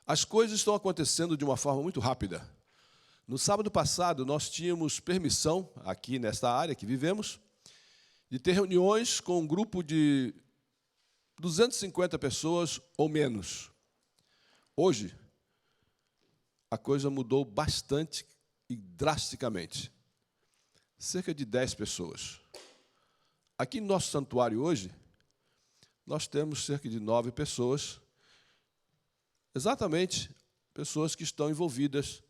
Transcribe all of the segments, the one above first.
As coisas estão acontecendo de uma forma muito rápida. No sábado passado, nós tínhamos permissão, aqui nesta área que vivemos, de ter reuniões com um grupo de 250 pessoas ou menos. Hoje, a coisa mudou bastante e drasticamente. Cerca de 10 pessoas. Aqui no nosso santuário hoje, nós temos cerca de 9 pessoas, exatamente pessoas que estão envolvidas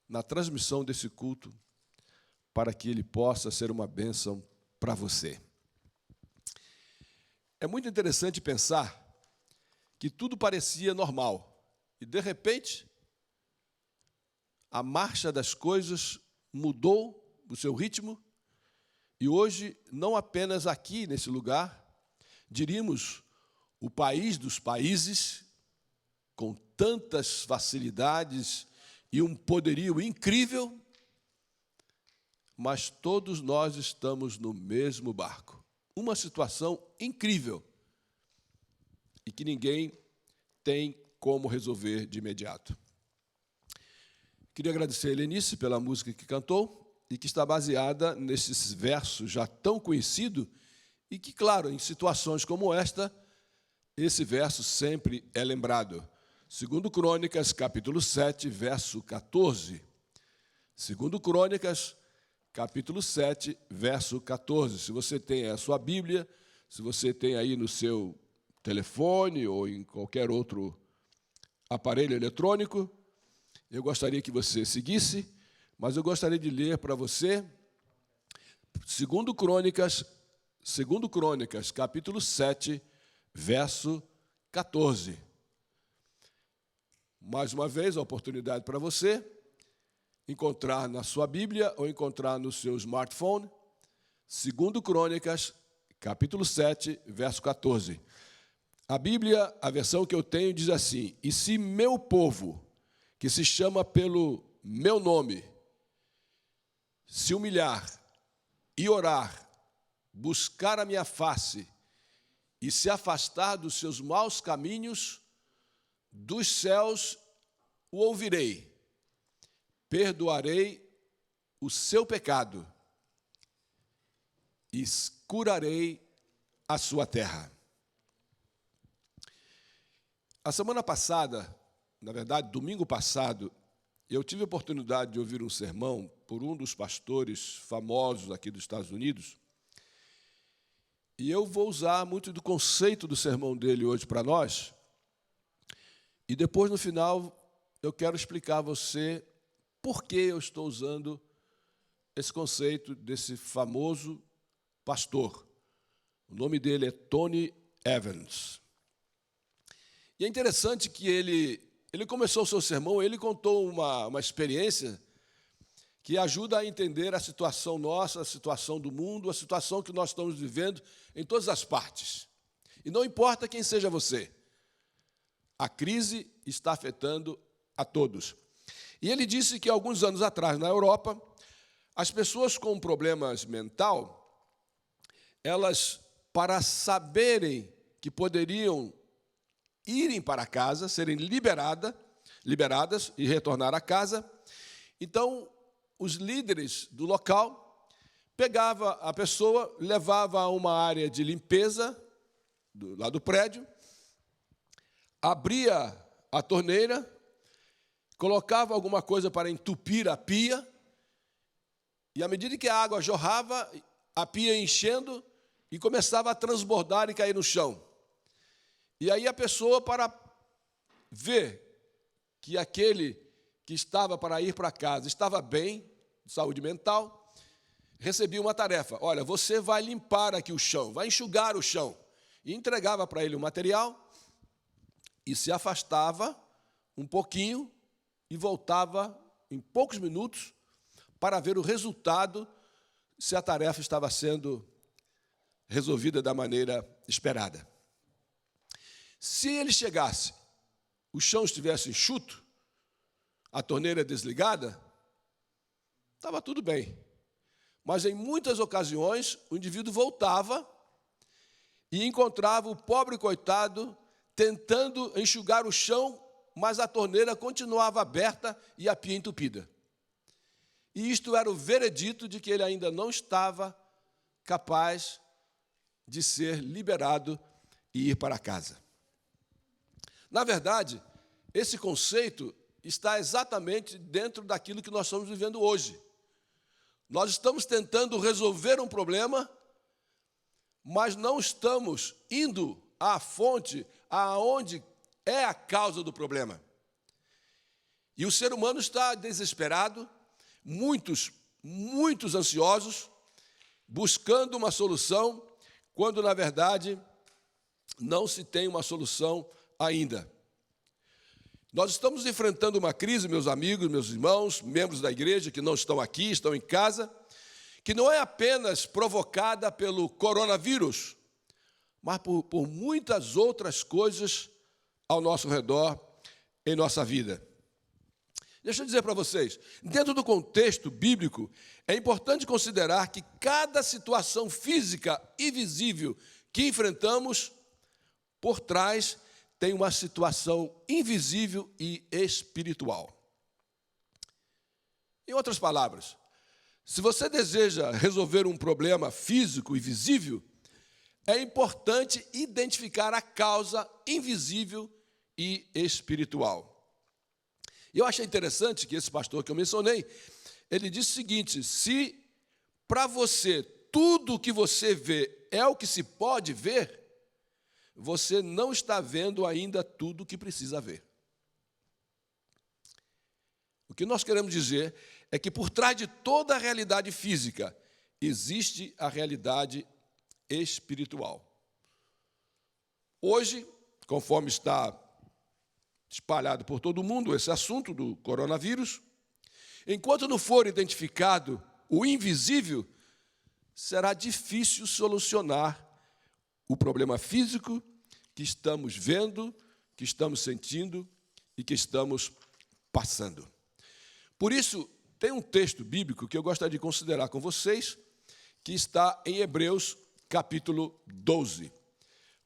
na transmissão desse culto, para que ele possa ser uma bênção para você. É muito interessante pensar que tudo parecia normal, e, de repente, a marcha das coisas mudou o seu ritmo, e hoje, não apenas aqui nesse lugar, diríamos, o país dos países, com tantas facilidades e um poderio incrível, mas todos nós estamos no mesmo barco. Uma situação incrível e que ninguém tem como resolver de imediato. Queria agradecer a Helenice pela música que cantou e que está baseada nesses versos já tão conhecidos e que, claro, em situações como esta, esse verso sempre é lembrado. 2 Crônicas, capítulo 7, verso 14. 2 Crônicas, capítulo 7, verso 14. Se você tem a sua Bíblia, se você tem aí no seu telefone ou em qualquer outro aparelho eletrônico, eu gostaria que você seguisse, mas eu gostaria de ler para você 2 Crônicas, capítulo 7, verso 14. Mais uma vez, a oportunidade para você encontrar na sua Bíblia ou encontrar no seu smartphone, 2 Crônicas, capítulo 7, verso 14. A Bíblia, a versão que eu tenho, diz assim: e se meu povo, que se chama pelo meu nome, se humilhar e orar, buscar a minha face e se afastar dos seus maus caminhos, dos céus o ouvirei, perdoarei o seu pecado e curarei a sua terra. A semana passada, na verdade, domingo passado, eu tive a oportunidade de ouvir um sermão por um dos pastores famosos aqui dos Estados Unidos, e eu vou usar muito do conceito do sermão dele hoje para nós, e depois, no final, eu quero explicar a você por que eu estou usando esse conceito desse famoso pastor. O nome dele é Tony Evans. E é interessante que ele começou o seu sermão, ele contou uma experiência que ajuda a entender a situação nossa, a situação do mundo, a situação que nós estamos vivendo em todas as partes. E não importa quem seja você, a crise está afetando a todos. E ele disse que, alguns anos atrás, na Europa, as pessoas com problemas mental, elas, para saberem que poderiam irem para casa, serem liberadas e retornar a casa, então, os líderes do local pegavam a pessoa, levava a uma área de limpeza lá do prédio, abria a torneira, colocava alguma coisa para entupir a pia, e à medida que a água jorrava, a pia enchendo e começava a transbordar e cair no chão. E aí a pessoa, para ver que aquele que estava para ir para casa estava bem, de saúde mental, recebia uma tarefa. Olha, você vai limpar aqui o chão, vai enxugar o chão. E entregava para ele o material e se afastava um pouquinho e voltava em poucos minutos para ver o resultado, se a tarefa estava sendo resolvida da maneira esperada. Se ele chegasse, o chão estivesse enxuto, a torneira desligada, estava tudo bem. Mas, em muitas ocasiões, o indivíduo voltava e encontrava o pobre coitado tentando enxugar o chão, mas a torneira continuava aberta e a pia entupida. E isto era o veredito de que ele ainda não estava capaz de ser liberado e ir para casa. Na verdade, esse conceito está exatamente dentro daquilo que nós estamos vivendo hoje. Nós estamos tentando resolver um problema, mas não estamos indo à fonte, aonde é a causa do problema. E o ser humano está desesperado, muitos ansiosos, buscando uma solução, quando, na verdade, não se tem uma solução ainda. Nós estamos enfrentando uma crise, meus amigos, meus irmãos, membros da igreja que não estão aqui, estão em casa, que não é apenas provocada pelo coronavírus, mas por muitas outras coisas ao nosso redor, em nossa vida. Deixa eu dizer para vocês, dentro do contexto bíblico, é importante considerar que cada situação física e visível que enfrentamos, por trás, tem uma situação invisível e espiritual. Em outras palavras, se você deseja resolver um problema físico e visível, é importante identificar a causa invisível e espiritual. Eu achei interessante que esse pastor que eu mencionei, ele disse o seguinte: se para você tudo o que você vê é o que se pode ver, você não está vendo ainda tudo o que precisa ver. O que nós queremos dizer é que por trás de toda a realidade física existe a realidade espiritual. Hoje, conforme está espalhado por todo o mundo esse assunto do coronavírus, enquanto não for identificado o invisível, será difícil solucionar o problema físico que estamos vendo, que estamos sentindo e que estamos passando. Por isso, tem um texto bíblico que eu gostaria de considerar com vocês, que está em Hebreus, capítulo 12.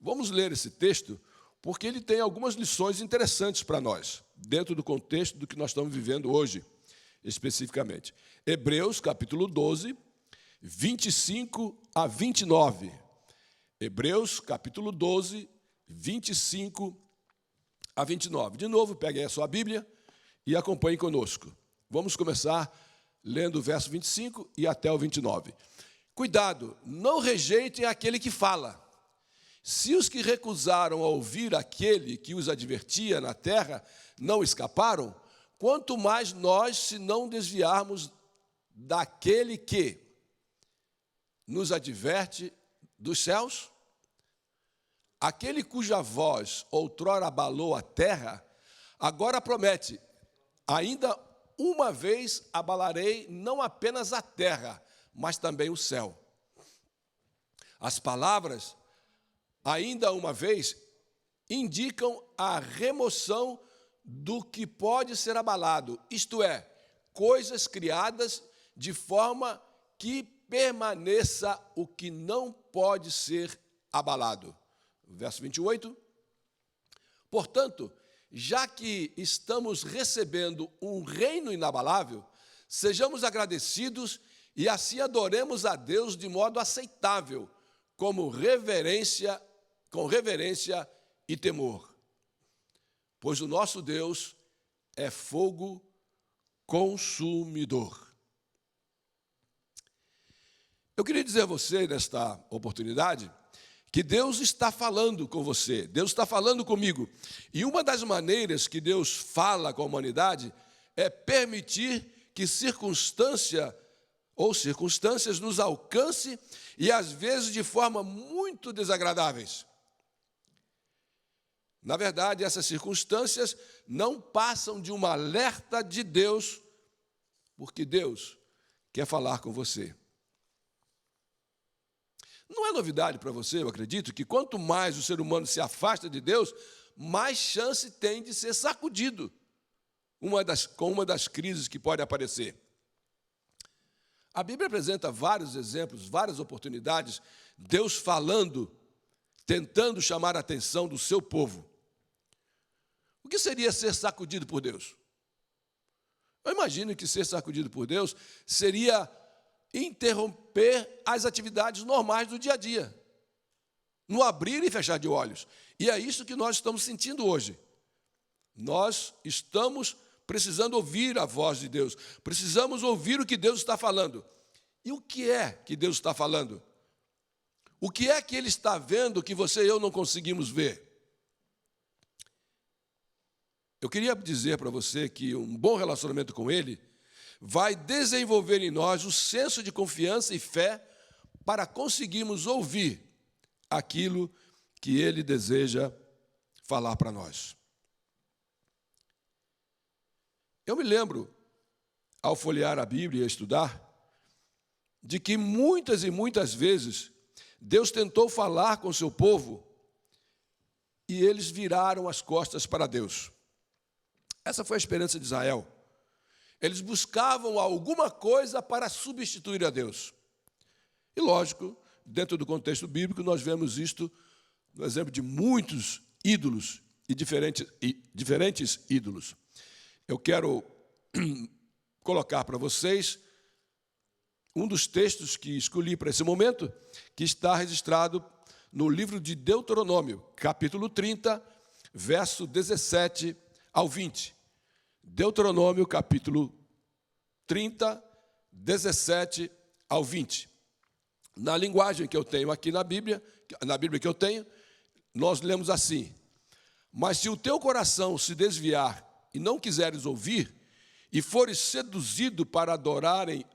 Vamos ler esse texto, porque ele tem algumas lições interessantes para nós, dentro do contexto do que nós estamos vivendo hoje, especificamente. Hebreus, capítulo 12, 25 a 29. Hebreus, capítulo 12, 25 a 29. De novo, pegue aí a sua Bíblia e acompanhe conosco. Vamos começar lendo o verso 25 e até o 29. Cuidado, não rejeitem aquele que fala. Se os que recusaram a ouvir aquele que os advertia na terra não escaparam, quanto mais nós, se não desviarmos daquele que nos adverte dos céus? Aquele cuja voz outrora abalou a terra, agora promete: ainda uma vez abalarei não apenas a terra, mas também o céu. As palavras, ainda uma vez, indicam a remoção do que pode ser abalado, isto é, coisas criadas de forma que permaneça o que não pode ser abalado. Verso 28. Portanto, já que estamos recebendo um reino inabalável, sejamos agradecidos e assim adoremos a Deus de modo aceitável, com reverência e temor. Pois o nosso Deus é fogo consumidor. Eu queria dizer a você, nesta oportunidade, que Deus está falando com você, Deus está falando comigo. E uma das maneiras que Deus fala com a humanidade é permitir que circunstâncias nos alcance e às vezes de forma muito desagradáveis. Na verdade, essas circunstâncias não passam de um alerta de Deus, porque Deus quer falar com você. Não é novidade para você, eu acredito, que quanto mais o ser humano se afasta de Deus, mais chance tem de ser sacudido com uma das crises que pode aparecer. A Bíblia apresenta vários exemplos, várias oportunidades, Deus falando, tentando chamar a atenção do seu povo. O que seria ser sacudido por Deus? Eu imagino que ser sacudido por Deus seria interromper as atividades normais do dia a dia, no abrir e fechar de olhos. E é isso que nós estamos sentindo hoje. Nós estamos precisando ouvir a voz de Deus, precisamos ouvir o que Deus está falando. E o que é que Deus está falando? O que é que Ele está vendo que você e eu não conseguimos ver? Eu queria dizer para você que um bom relacionamento com Ele vai desenvolver em nós o senso de confiança e fé para conseguirmos ouvir aquilo que Ele deseja falar para nós. Eu me lembro, ao folhear a Bíblia e estudar, de que muitas e muitas vezes Deus tentou falar com o seu povo e eles viraram as costas para Deus. Essa foi a experiência de Israel. Eles buscavam alguma coisa para substituir a Deus. E lógico, dentro do contexto bíblico, nós vemos isto no exemplo de muitos ídolos e diferentes ídolos. Eu quero colocar para vocês um dos textos que escolhi para esse momento, que está registrado no livro de Deuteronômio, capítulo 30, verso 17 ao 20. Deuteronômio, capítulo 30, 17 ao 20. Na linguagem que eu tenho aqui na Bíblia que eu tenho, nós lemos assim: mas se o teu coração se desviar e não quiseres ouvir, e fores seduzido para adorares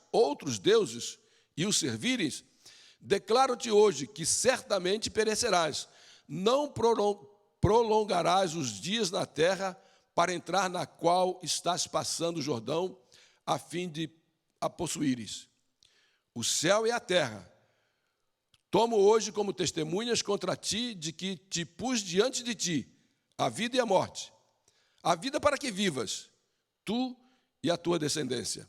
outros deuses e os servires, declaro-te hoje que certamente perecerás, não prolongarás os dias na terra para entrar na qual estás passando o Jordão, a fim de a possuíres. O céu e a terra tomo hoje como testemunhas contra ti de que te pus diante de ti a vida e a morte, a vida para que vivas, tu e a tua descendência,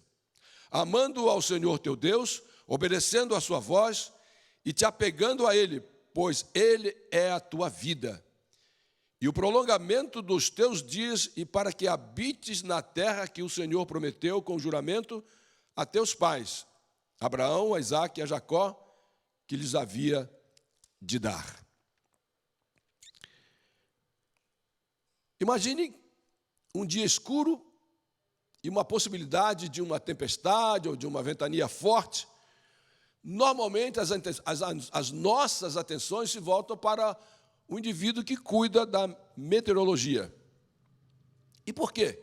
amando ao Senhor teu Deus, obedecendo a sua voz e te apegando a Ele, pois Ele é a tua vida, e o prolongamento dos teus dias, e para que habites na terra que o Senhor prometeu com juramento a teus pais, Abraão, a Isaque e a Jacó, que lhes havia de dar. Imagine um dia escuro e uma possibilidade de uma tempestade ou de uma ventania forte. Normalmente as nossas atenções se voltam para o indivíduo que cuida da meteorologia. E por quê?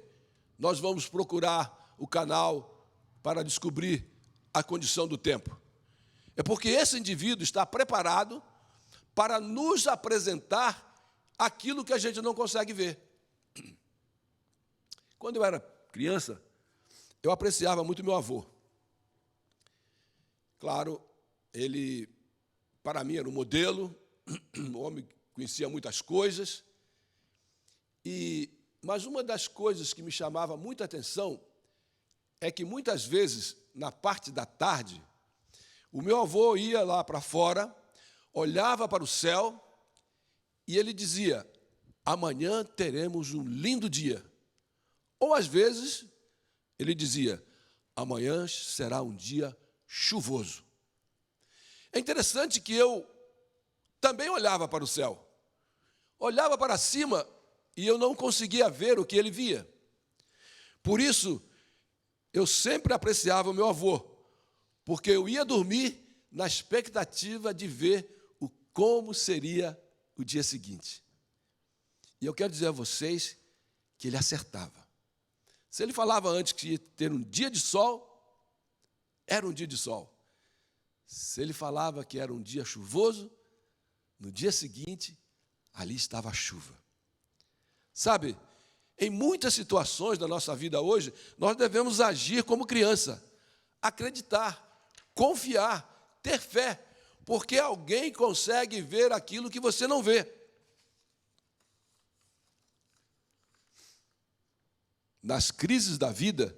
Nós vamos procurar o canal para descobrir a condição do tempo. É porque esse indivíduo está preparado para nos apresentar aquilo que a gente não consegue ver. Quando eu era criança, eu apreciava muito meu avô. Claro, ele, para mim, era um modelo, um homem que conhecia muitas coisas, mas uma das coisas que me chamava muita atenção é que, muitas vezes, na parte da tarde, o meu avô ia lá para fora, olhava para o céu e ele dizia: amanhã teremos um lindo dia. Ou, às vezes, ele dizia: amanhã será um dia chuvoso. É interessante que eu também olhava para o céu. Olhava para cima e eu não conseguia ver o que ele via. Por isso, eu sempre apreciava o meu avô, porque eu ia dormir na expectativa de ver como seria o dia seguinte. E eu quero dizer a vocês que ele acertava. Se ele falava antes que ia ter um dia de sol, era um dia de sol. Se ele falava que era um dia chuvoso, no dia seguinte, ali estava a chuva. Sabe, em muitas situações da nossa vida hoje, nós devemos agir como criança, acreditar, confiar, ter fé, porque alguém consegue ver aquilo que você não vê. Nas crises da vida,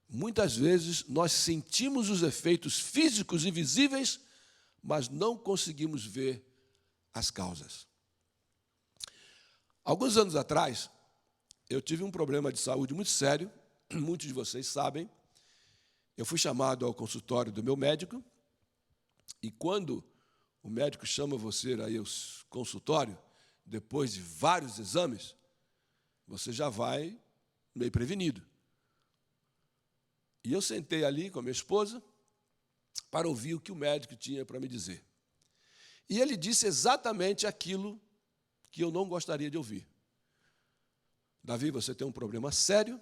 muitas vezes nós sentimos os efeitos físicos e visíveis, mas não conseguimos ver as causas. Alguns anos atrás, eu tive um problema de saúde muito sério, muitos de vocês sabem. Eu fui chamado ao consultório do meu médico, e quando o médico chama você aí ao consultório, depois de vários exames, você já vai meio prevenido. E eu sentei ali com a minha esposa para ouvir o que o médico tinha para me dizer. E ele disse exatamente aquilo que eu não gostaria de ouvir. Davi, você tem um problema sério,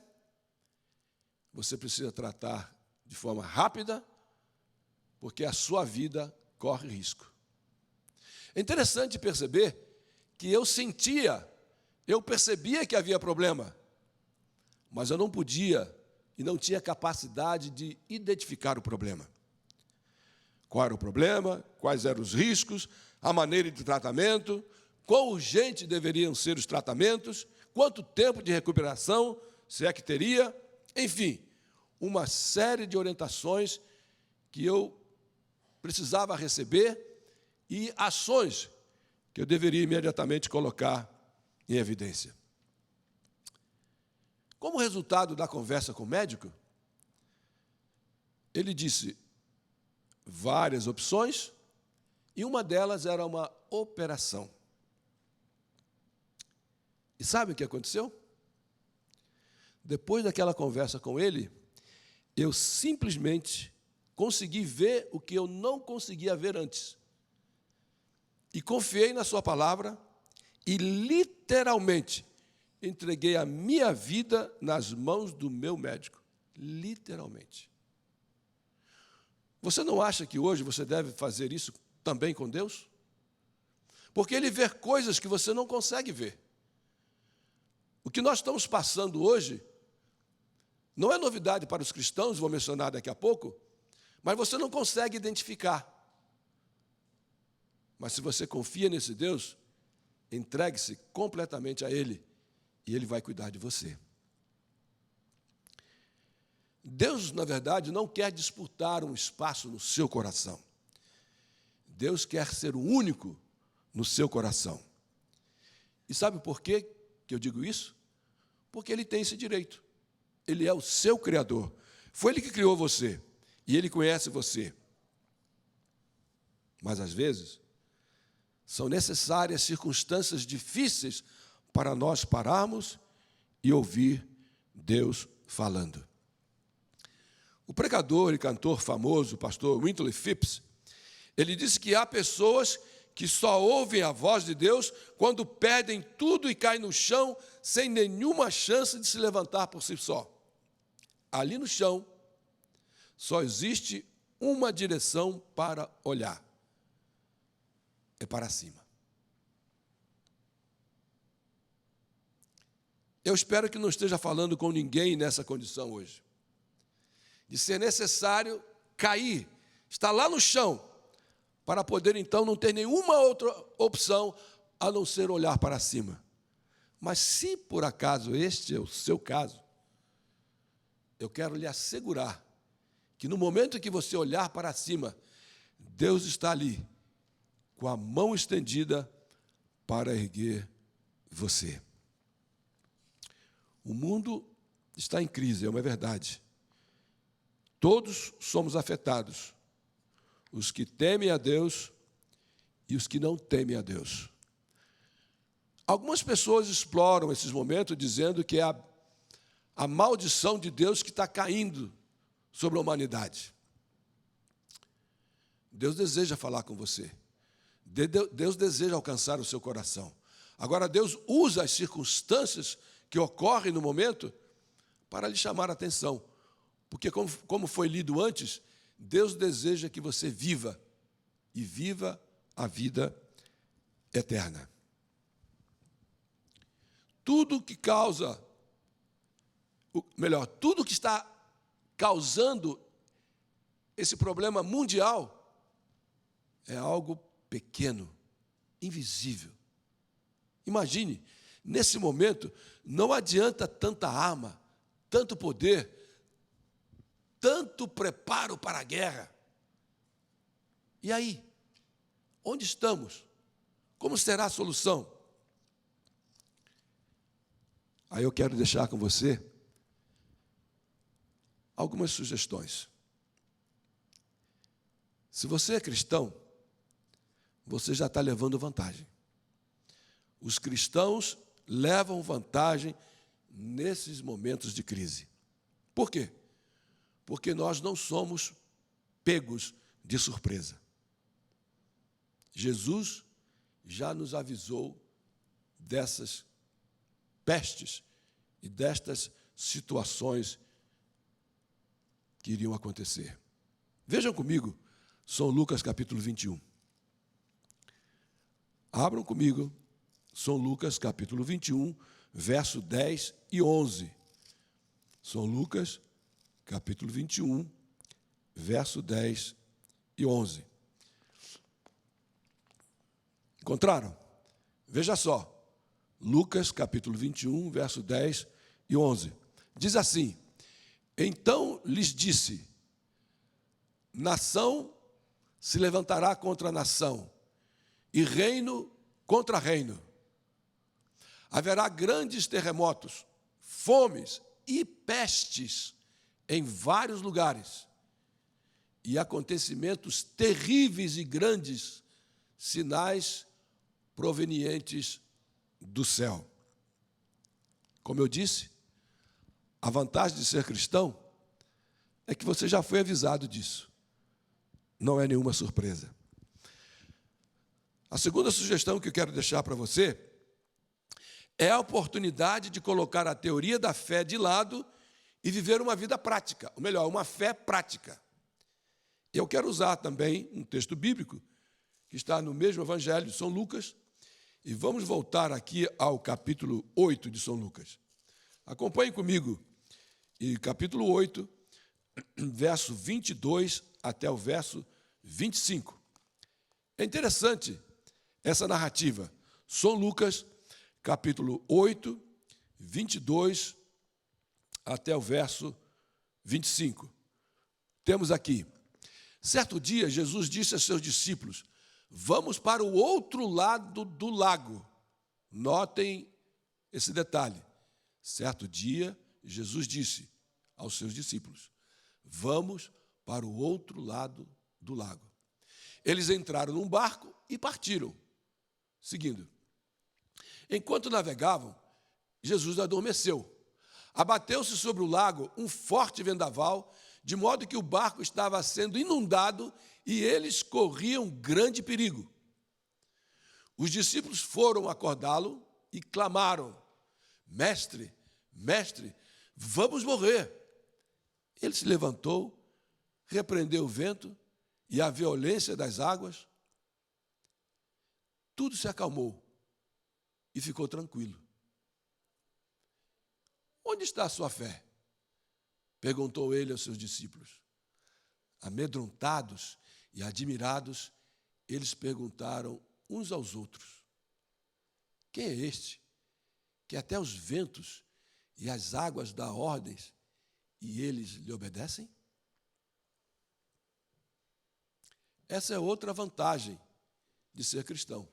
você precisa tratar de forma rápida, porque a sua vida corre risco. É interessante perceber que eu percebia que havia problema, mas eu não podia e não tinha capacidade de identificar o problema. Qual era o problema, quais eram os riscos, a maneira de tratamento, quão urgente deveriam ser os tratamentos, quanto tempo de recuperação, se é que teria, enfim, uma série de orientações que eu precisava receber e ações que eu deveria imediatamente colocar em evidência. Como resultado da conversa com o médico, ele disse várias opções e uma delas era uma operação. E sabe o que aconteceu? Depois daquela conversa com ele, eu simplesmente consegui ver o que eu não conseguia ver antes. E confiei na sua palavra e literalmente entreguei a minha vida nas mãos do meu médico. Literalmente. Você não acha que hoje você deve fazer isso também com Deus? Porque Ele vê coisas que você não consegue ver. O que nós estamos passando hoje não é novidade para os cristãos, vou mencionar daqui a pouco, mas você não consegue identificar. Mas se você confia nesse Deus, entregue-se completamente a Ele e Ele vai cuidar de você. Deus, na verdade, não quer disputar um espaço no seu coração. Deus quer ser o único no seu coração. E sabe por quê que eu digo isso? Porque Ele tem esse direito. Ele é o seu Criador. Foi Ele que criou você. E Ele conhece você. Mas, às vezes, são necessárias circunstâncias difíceis para nós pararmos e ouvir Deus falando. O pregador e cantor famoso, o pastor Wintley Phipps, ele disse que há pessoas que só ouvem a voz de Deus quando perdem tudo e caem no chão sem nenhuma chance de se levantar por si só. Ali no chão, só existe uma direção para olhar. É para cima. Eu espero que não esteja falando com ninguém nessa condição hoje. De ser necessário cair, estar lá no chão, para poder então não ter nenhuma outra opção a não ser olhar para cima. Mas se por acaso este é o seu caso, eu quero lhe assegurar que no momento em que você olhar para cima, Deus está ali, com a mão estendida para erguer você. O mundo está em crise, é uma verdade. Todos somos afetados, os que temem a Deus e os que não temem a Deus. Algumas pessoas exploram esses momentos dizendo que é a maldição de Deus que está caindo sobre a humanidade. Deus deseja falar com você. Deus deseja alcançar o seu coração. Agora, Deus usa as circunstâncias que ocorrem no momento para lhe chamar a atenção. Porque, como foi lido antes, Deus deseja que você viva, e viva a vida eterna. Tudo que causa, tudo que está causando esse problema mundial é algo pequeno, invisível. Imagine, nesse momento, não adianta tanta arma, tanto poder, tanto preparo para a guerra. E aí? Onde estamos? Como será a solução? Aí eu quero deixar com você algumas sugestões. Se você é cristão, você já está levando vantagem. Os cristãos levam vantagem nesses momentos de crise. Por quê? Porque nós não somos pegos de surpresa. Jesus já nos avisou dessas pestes e destas situações que iriam acontecer. Vejam comigo, São Lucas capítulo 21. Abram comigo, São Lucas capítulo 21, verso 10 e 11. São Lucas capítulo 21, verso 10 e 11. Encontraram? Veja só. Lucas, capítulo 21, verso 10 e 11. Diz assim: então lhes disse, nação se levantará contra nação, e reino contra reino. Haverá grandes terremotos, fomes e pestes em vários lugares, e acontecimentos terríveis e grandes, sinais provenientes do céu. Como eu disse, a vantagem de ser cristão é que você já foi avisado disso. Não é nenhuma surpresa. A segunda sugestão que eu quero deixar para você é a oportunidade de colocar a teoria da fé de lado e viver uma vida prática, ou melhor, uma fé prática. Eu quero usar também um texto bíblico que está no mesmo evangelho de São Lucas, e vamos voltar aqui ao capítulo 8 de São Lucas. Acompanhe comigo, e capítulo 8, verso 22 até o verso 25. É interessante essa narrativa. São Lucas, capítulo 8, 22 até o verso 25. Temos aqui: certo dia, Jesus disse a seus discípulos: vamos para o outro lado do lago. Notem esse detalhe. Certo dia, Jesus disse aos seus discípulos: vamos para o outro lado do lago. Eles entraram num barco e partiram, seguindo. Enquanto navegavam, Jesus adormeceu. Abateu-se sobre o lago um forte vendaval, de modo que o barco estava sendo inundado e eles corriam grande perigo. Os discípulos foram acordá-lo e clamaram: mestre, mestre, vamos morrer. Ele se levantou, repreendeu o vento e a violência das águas. Tudo se acalmou e ficou tranquilo. Onde está a sua fé? Perguntou ele aos seus discípulos. Amedrontados e admirados, eles perguntaram uns aos outros: quem é este que até os ventos e as águas dá ordens e eles lhe obedecem? Essa é outra vantagem de ser cristão.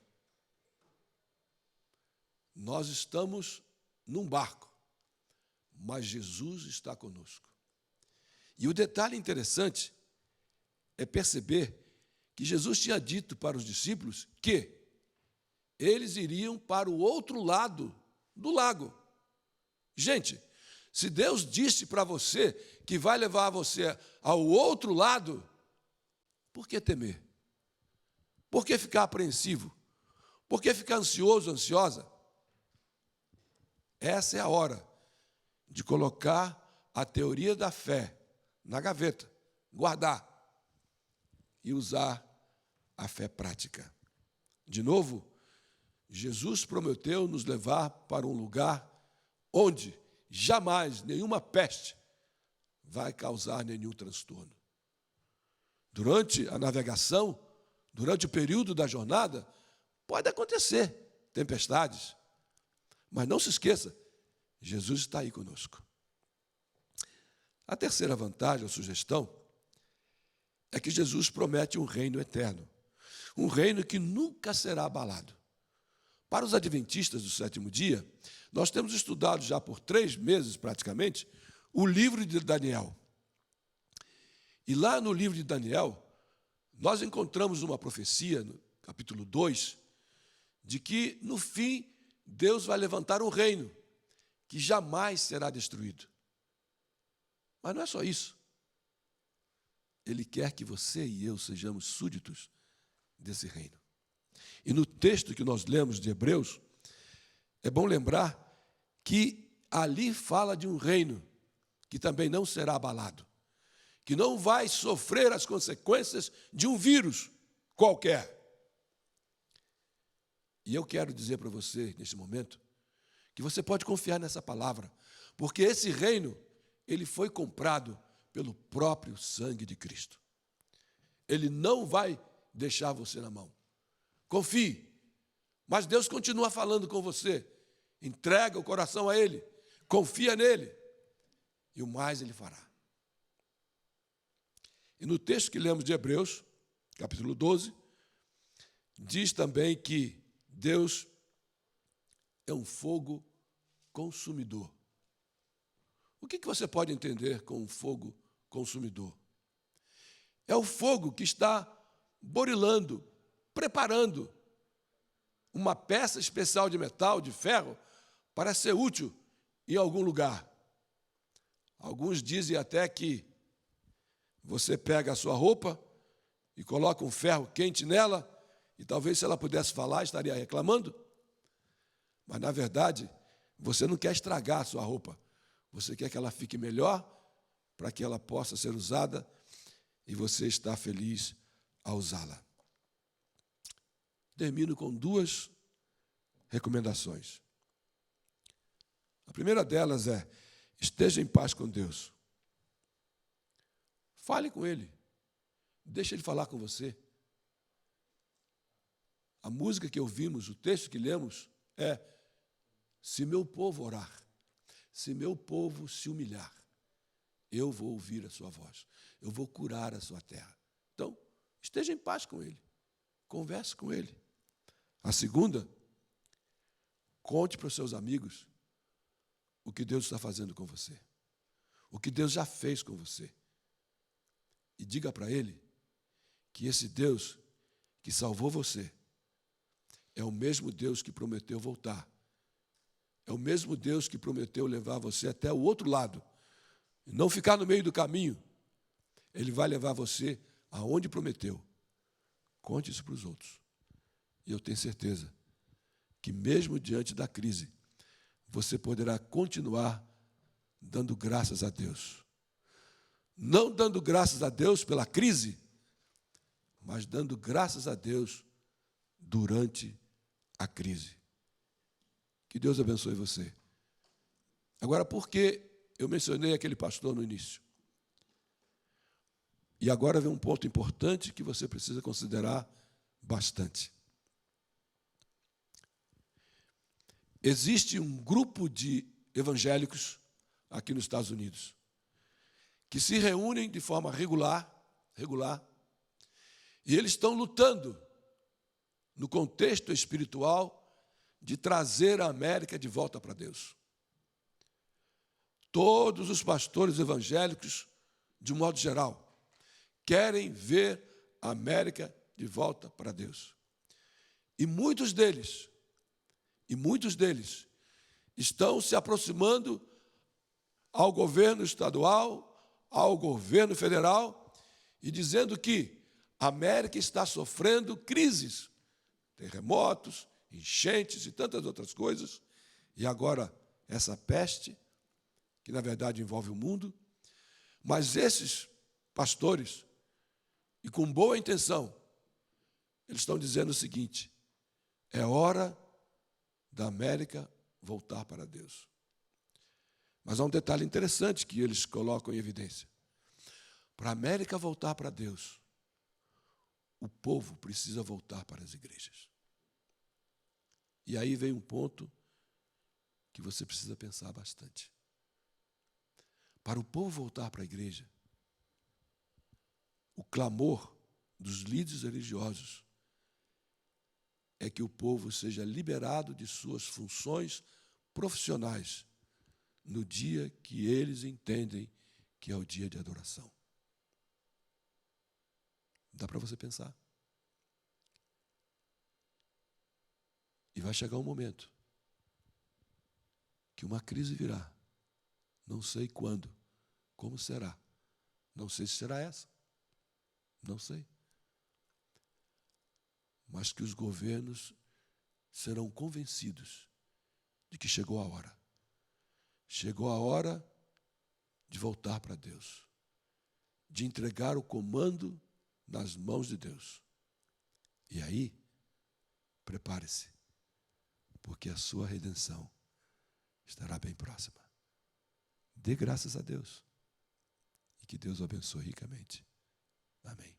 Nós estamos num barco, mas Jesus está conosco. E o detalhe interessante é perceber que Jesus tinha dito para os discípulos que eles iriam para o outro lado do lago. Gente, se Deus disse para você que vai levar você ao outro lado, por que temer? Por que ficar apreensivo? Por que ficar ansioso, ansiosa? Essa é a hora de colocar a teoria da fé na gaveta, guardar e usar a fé prática. De novo, Jesus prometeu nos levar para um lugar onde jamais nenhuma peste vai causar nenhum transtorno. Durante a navegação, durante o período da jornada, pode acontecer tempestades, mas não se esqueça, Jesus está aí conosco. A terceira vantagem, ou sugestão, é que Jesus promete um reino eterno, um reino que nunca será abalado. Para os adventistas do sétimo dia, nós temos estudado já por 3 meses, praticamente, o livro de Daniel. E lá no livro de Daniel, nós encontramos uma profecia, no capítulo 2, de que, no fim, Deus vai levantar um reino que jamais será destruído. Mas não é só isso. Ele quer que você e eu sejamos súditos desse reino. E no texto que nós lemos de Hebreus, é bom lembrar que ali fala de um reino que também não será abalado, que não vai sofrer as consequências de um vírus qualquer. E eu quero dizer para você, neste momento, que você pode confiar nessa palavra, porque esse reino, ele foi comprado pelo próprio sangue de Cristo. Ele não vai deixar você na mão. Confie. Mas Deus continua falando com você. Entrega o coração a Ele. Confia nele. E o mais Ele fará. E no texto que lemos de Hebreus, capítulo 12, diz também que Deus é um fogo consumidor. O que você pode entender com um fogo consumidor? É o fogo que está burilando, preparando uma peça especial de metal, de ferro, para ser útil em algum lugar. Alguns dizem até que você pega a sua roupa e coloca um ferro quente nela, e talvez se ela pudesse falar, estaria reclamando. Mas, na verdade, você não quer estragar a sua roupa. Você quer que ela fique melhor, para que ela possa ser usada, e você está feliz ao usá-la. Termino com 2 recomendações. A primeira delas é: esteja em paz com Deus. Fale com Ele. Deixe Ele falar com você. A música que ouvimos, o texto que lemos é: se meu povo orar, se meu povo se humilhar, eu vou ouvir a sua voz, eu vou curar a sua terra. Então, esteja em paz com Ele, converse com Ele. A segunda, conte para os seus amigos o que Deus está fazendo com você, o que Deus já fez com você. E diga para ele que esse Deus que salvou você é o mesmo Deus que prometeu voltar. É o mesmo Deus que prometeu levar você até o outro lado. E não ficar no meio do caminho. Ele vai levar você aonde prometeu. Conte isso para os outros. E eu tenho certeza que mesmo diante da crise, você poderá continuar dando graças a Deus. Não dando graças a Deus pela crise, mas dando graças a Deus durante a crise. Que Deus abençoe você. Agora, por que eu mencionei aquele pastor no início? E agora vem um ponto importante que você precisa considerar bastante. Existe um grupo de evangélicos aqui nos Estados Unidos que se reúnem de forma regular, e eles estão lutando no contexto espiritual de trazer a América de volta para Deus. Todos os pastores evangélicos, de um modo geral, querem ver a América de volta para Deus. E muitos deles estão se aproximando ao governo estadual, ao governo federal, e dizendo que a América está sofrendo crises, terremotos, enchentes e tantas outras coisas, e agora essa peste, que na verdade envolve o mundo. Mas esses pastores, e com boa intenção, eles estão dizendo o seguinte: é hora da América voltar para Deus. Mas há um detalhe interessante que eles colocam em evidência. Para a América voltar para Deus, o povo precisa voltar para as igrejas. E aí vem um ponto que você precisa pensar bastante. Para o povo voltar para a igreja, o clamor dos líderes religiosos é que o povo seja liberado de suas funções profissionais no dia que eles entendem que é o dia de adoração. Dá para você pensar. E vai chegar um momento que uma crise virá. Não sei quando, como será. Não sei se será essa. Não sei. Mas que os governos serão convencidos de que chegou a hora. Chegou a hora de voltar para Deus, de entregar o comando nas mãos de Deus. E aí, prepare-se, porque a sua redenção estará bem próxima. Dê graças a Deus e que Deus o abençoe ricamente. Amém.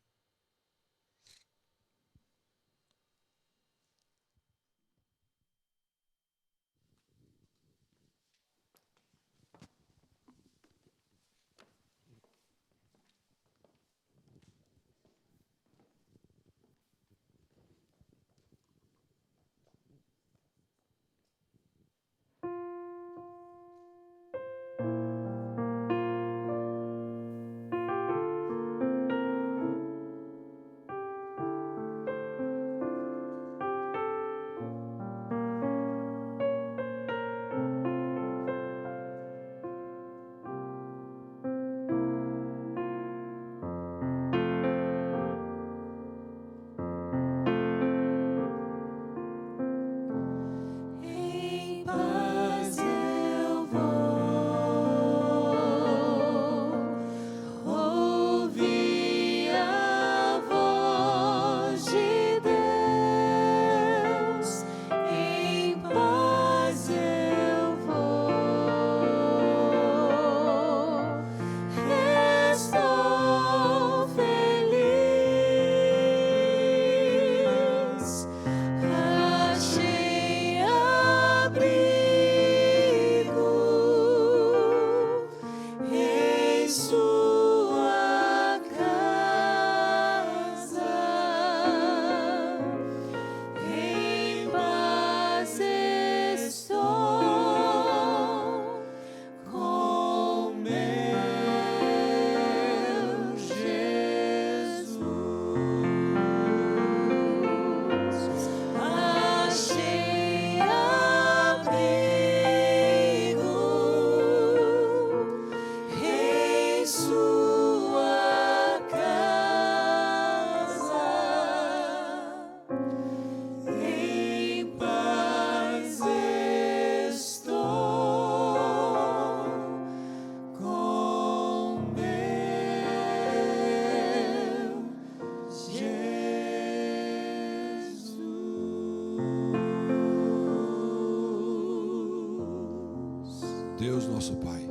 Deus, nosso Pai,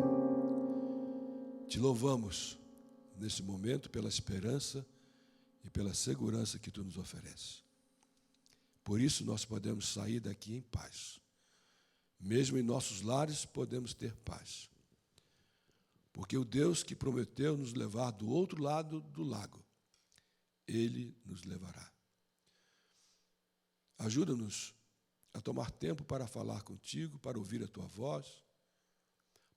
te louvamos nesse momento pela esperança e pela segurança que tu nos ofereces. Por isso nós podemos sair daqui em paz. Mesmo em nossos lares podemos ter paz. Porque o Deus que prometeu nos levar do outro lado do lago, Ele nos levará. Ajuda-nos a tomar tempo para falar contigo, para ouvir a tua voz,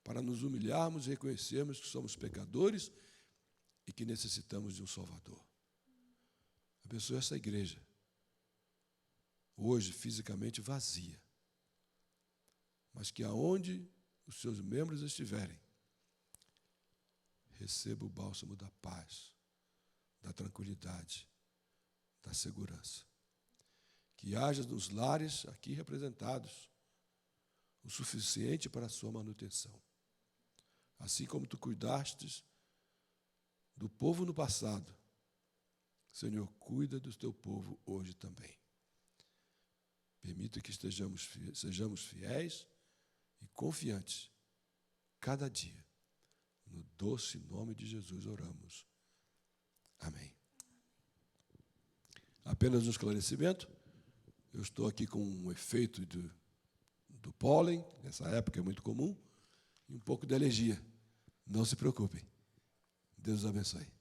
para nos humilharmos e reconhecermos que somos pecadores e que necessitamos de um Salvador. Abençoe essa igreja, hoje fisicamente vazia, mas que aonde os seus membros estiverem, receba o bálsamo da paz, da tranquilidade, da segurança. Que haja nos lares aqui representados o suficiente para a sua manutenção. Assim como tu cuidastes do povo no passado, Senhor, cuida do teu povo hoje também. Permita que sejamos fiéis e confiantes cada dia. No doce nome de Jesus oramos. Amém. Apenas um esclarecimento. Eu estou aqui com um efeito do pólen, nessa época é muito comum, e um pouco de alergia. Não se preocupem. Deus os abençoe.